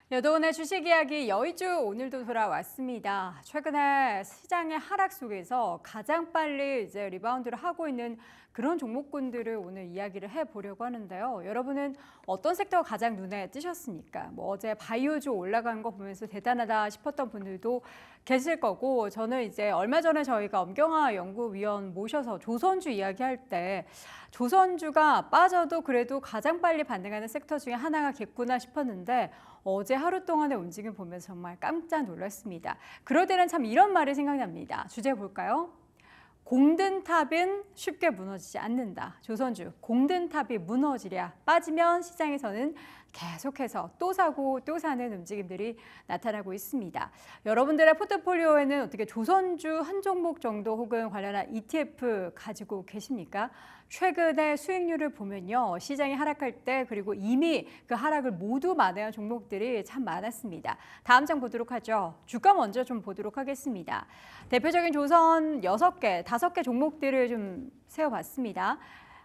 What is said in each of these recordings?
여도은의 주식 이야기 여의주 오늘도 돌아왔습니다. 최근에 시장의 하락 속에서 가장 빨리 이제 리바운드를 하고 있는 그런 종목군들을 오늘 이야기를 해보려고 하는데요. 여러분은 어떤 섹터가 가장 눈에 띄셨습니까? 어제 바이오주 올라간 거 보면서 대단하다 싶었던 분들도 계실 거고, 저는 이제 얼마 전에 저희가 엄경화 연구위원 모셔서 조선주 이야기할 때 조선주가 빠져도 그래도 가장 빨리 반등하는 섹터 중에 하나가겠구나 싶었는데 어제 하루 동안의 움직임 보면서 정말 깜짝 놀랐습니다. 그럴 때는 참 이런 말이 생각납니다. 주제 볼까요? 공든 탑은 쉽게 무너지지 않는다. 조선주, 공든 탑이 무너지랴. 빠지면 시장에서는 계속해서 또 사고 또 사는 움직임들이 나타나고 있습니다. 여러분들의 포트폴리오에는 어떻게 조선주 한 종목 정도 혹은 관련한 ETF 가지고 계십니까? 최근의 수익률을 보면요. 시장이 하락할 때 그리고 이미 그 하락을 모두 만회한 종목들이 참 많았습니다. 다음 장 보도록 하죠. 주가 먼저 좀 보도록 하겠습니다. 대표적인 조선 6개, 5개 종목들을 좀 세워봤습니다.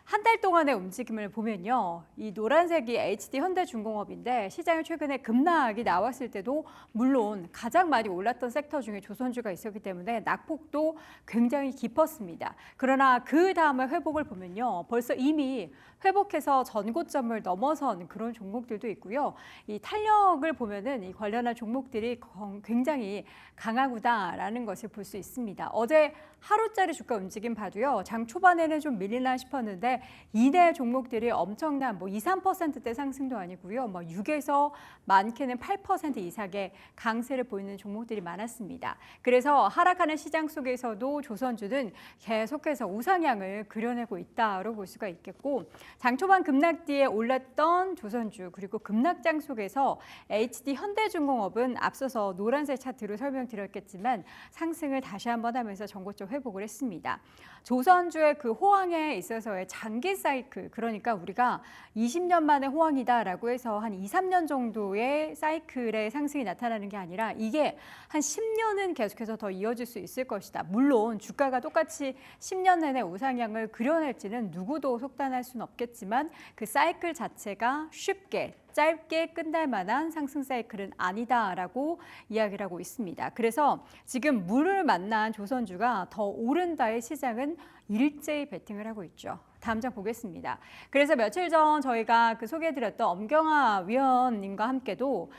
한 달 동안의 움직임을 보면요. 이 노란색이 HD 현대중공업인데 시장에 최근에 급락이 나왔을 때도 물론 가장 많이 올랐던 섹터 중에 조선주가 있었기 때문에 낙폭도 굉장히 깊었습니다. 그러나 그 다음에 회복을 보면요. 벌써 이미 회복해서 전고점을 넘어선 그런 종목들도 있고요. 이 탄력을 보면은 이 관련한 종목들이 굉장히 강하구나라는 것을 볼 수 있습니다. 어제 하루짜리 주가 움직임 봐도요. 장 초반에는 좀 밀리나 싶었는데 이내 종목들이 엄청난 2, 3%대 상승도 아니고요. 6에서 많게는 8% 이상의 강세를 보이는 종목들이 많았습니다. 그래서 하락하는 시장 속에서도 조선주는 계속해서 우상향을 그려내고 있다고 볼 수가 있겠고 장 초반 급락 뒤에 올랐던 조선주 그리고 급락장 속에서 HD 현대중공업은 앞서서 노란색 차트로 설명드렸겠지만 상승을 다시 한번 하면서 전고점 회복을 했습니다. 조선주의 그 호황에 있어서의 장기 사이클, 그러니까 우리가 20년 만에 호황이다라고 해서 한 2, 3년 정도의 사이클의 상승이 나타나는 게 아니라 이게 한 10년은 계속해서 더 이어질 수 있을 것이다. 물론 주가가 똑같이 10년 내내 우상향을 그려낼지는 누구도 속단할 수는 없겠지만 그 사이클 자체가 쉽게 짧게 끝날 만한 상승 사이클은 아니다라고 이야기를 하고 있습니다. 그래서 지금 물을 만난 조선주가 더 오른다의 시장은 일제히 베팅을 하고 있죠. 다음 장 보겠습니다. 그래서 며칠 전 저희가 소개해드렸던 엄경화 위원님과 함께도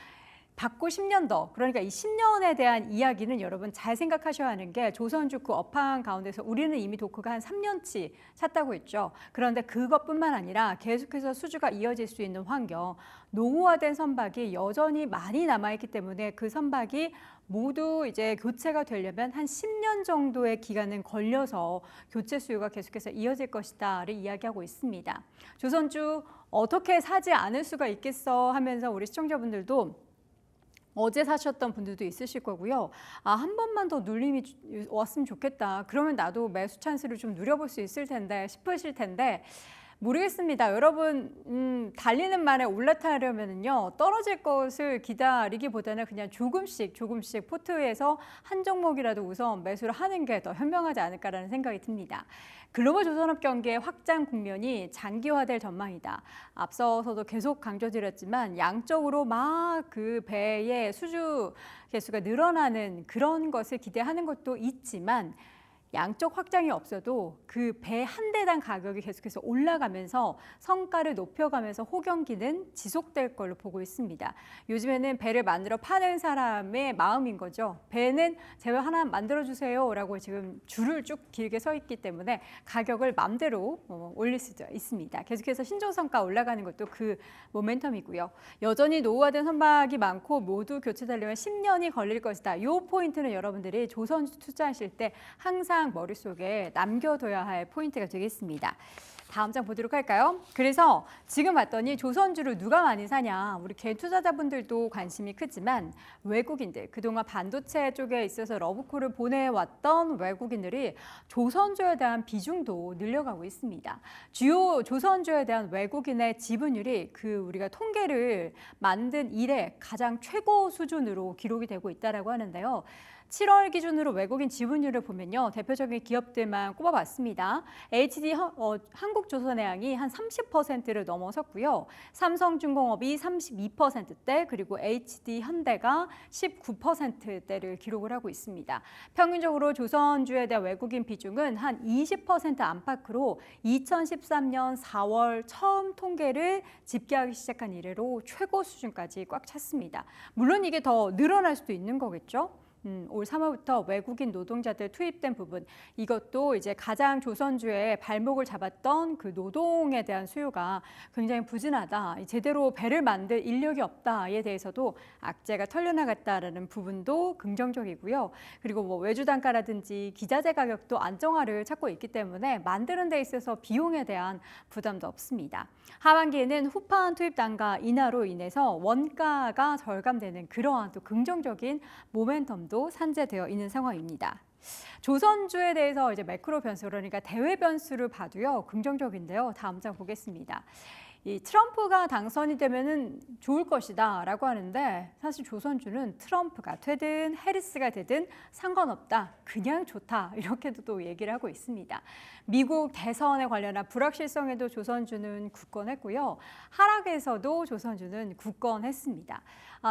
받고 10년 더, 그러니까 이 10년에 대한 이야기는 여러분 잘 생각하셔야 하는 게 조선주 그 업황 가운데서 우리는 이미 도크가 한 3년치 찼다고 했죠. 그런데 그것뿐만 아니라 계속해서 수주가 이어질 수 있는 환경, 노후화된 선박이 여전히 많이 남아있기 때문에 그 선박이 모두 이제 교체가 되려면 한 10년 정도의 기간은 걸려서 교체 수요가 계속해서 이어질 것이다를 이야기하고 있습니다. 조선주 어떻게 사지 않을 수가 있겠어 하면서 우리 시청자분들도 어제 사셨던 분들도 있으실 거고요. 한 번만 더 눌림이 왔으면 좋겠다. 그러면 나도 매수 찬스를 좀 누려볼 수 있을 텐데 싶으실 텐데 모르겠습니다. 여러분 달리는 말에 올라타려면요 떨어질 것을 기다리기보다는 그냥 조금씩 포트에서 한 종목이라도 우선 매수를 하는 게 더 현명하지 않을까라는 생각이 듭니다. 글로벌 조선업 경기의 확장 국면이 장기화될 전망이다. 앞서서도 계속 강조드렸지만 양적으로 막 그 배의 수주 개수가 늘어나는 그런 것을 기대하는 것도 있지만 양적 확장이 없어도 그 배 한 대당 가격이 계속해서 올라가면서 성과를 높여가면서 호경기는 지속될 걸로 보고 있습니다. 요즘에는 배를 만들어 파는 사람의 마음인 거죠. 배는 제발 하나 만들어주세요 라고 지금 줄을 쭉 길게 서 있기 때문에 가격을 마음대로 올릴 수도 있습니다. 계속해서 신조 성과 올라가는 것도 그 모멘텀이고요. 여전히 노후화된 선박이 많고 모두 교체되려면 10년이 걸릴 것이다. 이 포인트는 여러분들이 조선주 투자하실 때 항상 머릿속에 남겨둬야 할 포인트가 되겠습니다. 다음 장 보도록 할까요? 그래서 지금 봤더니 조선주를 누가 많이 사냐. 우리 개인 투자자분들도 관심이 크지만 외국인들, 그동안 반도체 쪽에 있어서 러브콜을 보내왔던 외국인들이 조선주에 대한 비중도 늘려가고 있습니다. 주요 조선주에 대한 외국인의 지분율이 우리가 통계를 만든 이래 가장 최고 수준으로 기록이 되고 있다고 하는데요. 7월 기준으로 외국인 지분율을 보면요. 대표적인 기업들만 꼽아봤습니다. 한국조선해양이 한 30%를 넘어섰고요. 삼성중공업이 32%대, 그리고 HD현대가 19%대를 기록을 하고 있습니다. 평균적으로 조선주에 대한 외국인 비중은 한 20% 안팎으로 2013년 4월 처음 통계를 집계하기 시작한 이래로 최고 수준까지 꽉 찼습니다. 물론 이게 더 늘어날 수도 있는 거겠죠. 올 3월부터 외국인 노동자들 투입된 부분, 이것도 이제 가장 조선주의 발목을 잡았던 그 노동에 대한 수요가 굉장히 부진하다, 제대로 배를 만들 인력이 없다에 대해서도 악재가 털려나갔다라는 부분도 긍정적이고요. 그리고 뭐 외주 단가라든지 기자재 가격도 안정화를 찾고 있기 때문에 만드는 데 있어서 비용에 대한 부담도 없습니다. 하반기에는 후판 투입 단가 인하로 인해서 원가가 절감되는 그러한 또 긍정적인 모멘텀도 산재되어 있는 상황입니다. 조선주에 대해서 이제 매크로 변수, 그러니까 대외 변수를 봐도요 긍정적인데요. 다음 장 보겠습니다. 이 트럼프가 당선이 되면은 좋을 것이다라고 하는데, 사실 조선주는 트럼프가 되든 해리스가 되든 상관없다, 그냥 좋다, 이렇게도 또 얘기를 하고 있습니다. 미국 대선에 관련한 불확실성에도 조선주는 굳건했고요. 하락에서도 조선주는 굳건했습니다.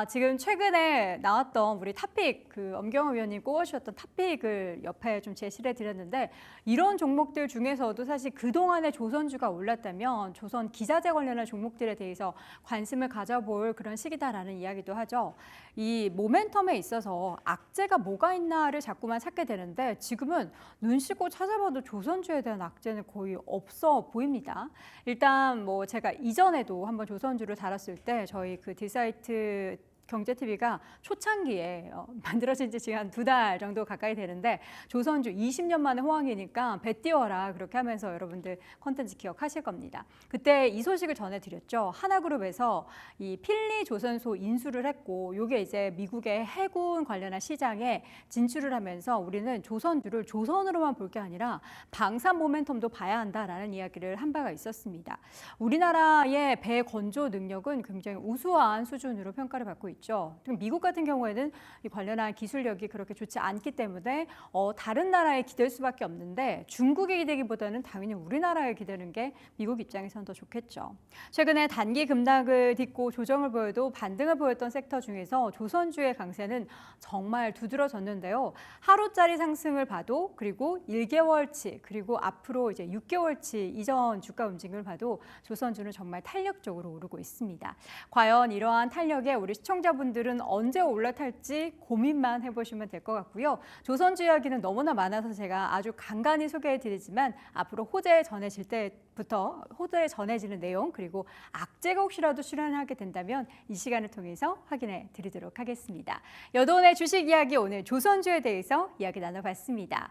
지금 최근에 나왔던 우리 탑픽, 그 엄경화 위원님 꼽아주셨던 탑픽을 옆에 좀 제시를 해드렸는데, 이런 종목들 중에서도 사실 그동안에 조선주가 올랐다면 조선 기자재 관련한 종목들에 대해서 관심을 가져볼 그런 시기다라는 이야기도 하죠. 이 모멘텀에 있어서 악재가 뭐가 있나를 자꾸만 찾게 되는데, 지금은 눈 씻고 찾아봐도 조선주에 대한 악재는 거의 없어 보입니다. 일단 뭐 제가 이전에도 한번 조선주를 다뤘을 때 저희 그 딜사이트 경제TV가 초창기에 만들어진 지 지금 한 2달 정도 가까이 되는데, 조선주 20년 만에 호황이니까 배 띄워라 그렇게 하면서 여러분들 콘텐츠 기억하실 겁니다. 그때 이 소식을 전해드렸죠. 하나그룹에서 이 필리 조선소 인수를 했고, 이게 이제 미국의 해군 관련한 시장에 진출을 하면서 우리는 조선주를 조선으로만 볼 게 아니라 방산 모멘텀도 봐야 한다라는 이야기를 한 바가 있었습니다. 우리나라의 배 건조 능력은 굉장히 우수한 수준으로 평가를 받고 있죠. 미국 같은 경우에는 이 관련한 기술력이 그렇게 좋지 않기 때문에 다른 나라에 기댈 수밖에 없는데, 중국에 기대기보다는 당연히 우리나라에 기대는 게 미국 입장에서는 더 좋겠죠. 최근에 단기 급락을 딛고 조정을 보여도 반등을 보였던 섹터 중에서 조선주의 강세는 정말 두드러졌는데요. 하루짜리 상승을 봐도, 그리고 1개월치, 그리고 앞으로 이제 6개월치 이전 주가 움직임을 봐도 조선주는 정말 탄력적으로 오르고 있습니다. 과연 이러한 탄력에 우리 시청자분들은 언제 올라탈지 고민만 해보시면 될 것 같고요. 조선주 이야기는 너무나 많아서 제가 아주 간간히 소개해드리지만, 앞으로 호재 전해질 때부터 호재에 전해지는 내용, 그리고 악재가 혹시라도 출현하게 된다면 이 시간을 통해서 확인해 드리도록 하겠습니다. 여돈의 주식 이야기, 오늘 조선주에 대해서 이야기 나눠봤습니다.